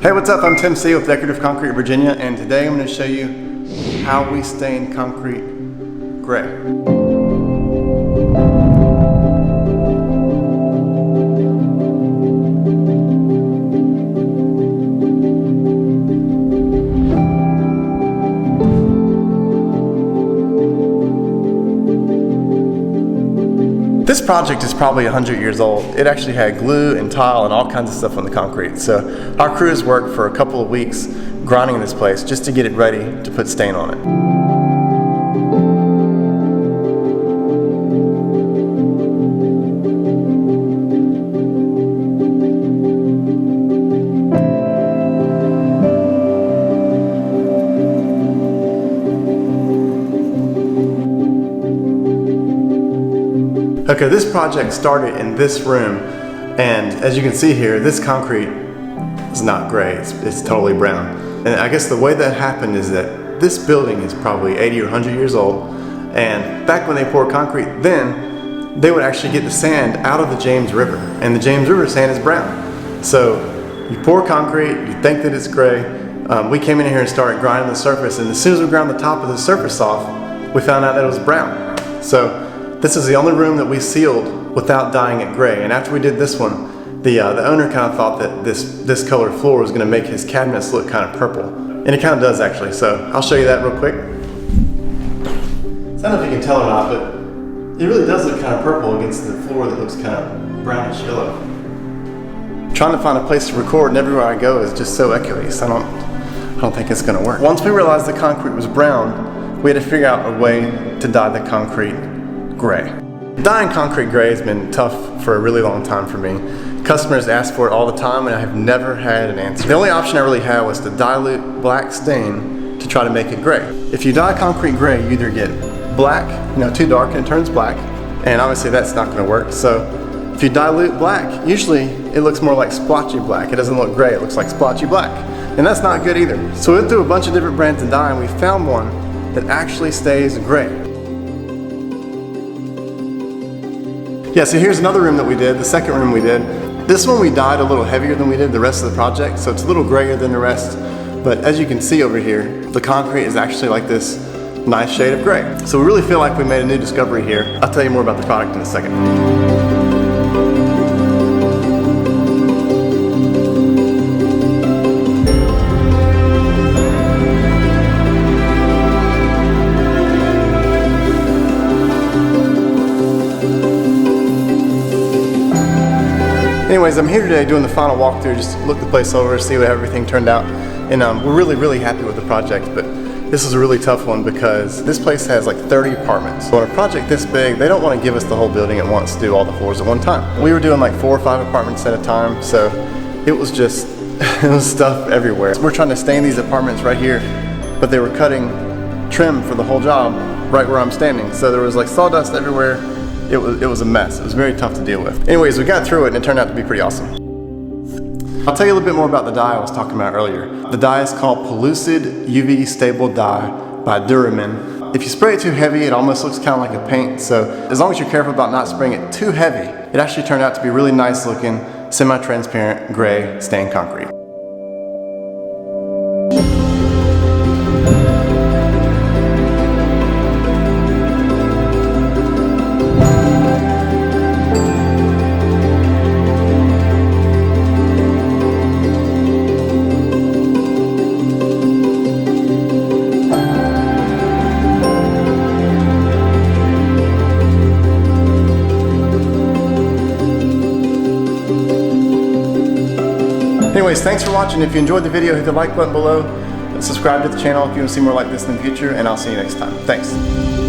Hey, what's up? I'm Seay with Decorative Concrete, Virginia, and today I'm going to show you how we stain concrete gray. This project is probably 100 years old. It actually had glue and tile and all kinds of stuff on the concrete. So our crews worked for a couple of weeks grinding this place just to get it ready to put stain on it. Okay, this project started in this room, and as you can see here, this concrete is not gray, it's totally brown. And I guess the way that happened is that this building is probably 80 or 100 years old, and back when they poured concrete then, they would actually get the sand out of the James River, and the James River sand is brown. So you pour concrete, you think that it's gray. We came in here and started grinding the surface, and as soon as we ground the top of the surface off, we found out that it was brown. So this is the only room that we sealed without dyeing it gray. And after we did this one, the owner kind of thought that this colored floor was going to make his cabinets look kind of purple. And it kind of does actually, so I'll show you that real quick. So I don't know if you can tell or not, but it really does look kind of purple against the floor that looks kind of brownish yellow. Trying to find a place to record, and everywhere I go is just so echoey, so I don't think it's going to work. Once we realized the concrete was brown, we had to figure out a way to dye the concrete gray. Dyeing concrete gray has been tough for a really long time for me. Customers ask for it all the time, and I have never had an answer. The only option I really had was to dilute black stain to try to make it gray. If you dye concrete gray, you either get black, too dark and it turns black, and obviously that's not going to work. So if you dilute black, usually it looks more like splotchy black. It doesn't look gray, it looks like splotchy black. And that's not good either. So we went through a bunch of different brands of dye, and we found one that actually stays gray. Yeah, so here's another room that we did, the second room we did. This one we dyed a little heavier than we did the rest of the project, so it's a little grayer than the rest. But as you can see over here, the concrete is actually like this nice shade of gray. So we really feel like we made a new discovery here. I'll tell you more about the product in a second. Anyways, I'm here today doing the final walkthrough, just to look the place over, see what everything turned out. And we're really happy with the project, but this is a really tough one because this place has like 30 apartments. So on a project this big, they don't want to give us the whole building at once to do all the floors at one time. We were doing like 4 or 5 apartments at a time, so it was just, it was stuff everywhere. We're trying to stain these apartments right here, but they were cutting trim for the whole job right where I'm standing. So there was like sawdust everywhere. It was a mess. It was very tough to deal with. Anyways, we got through it and it turned out to be pretty awesome. I'll tell you a little bit more about the dye I was talking about earlier. The dye is called Pellucid UV Stable Dye by Duramin. If you spray it too heavy, it almost looks kind of like a paint. So as long as you're careful about not spraying it too heavy, it actually turned out to be really nice looking, semi-transparent, gray stained concrete. Anyways, thanks for watching. If you enjoyed the video, hit the like button below, and subscribe to the channel if you want to see more like this in the future, and I'll see you next time. Thanks.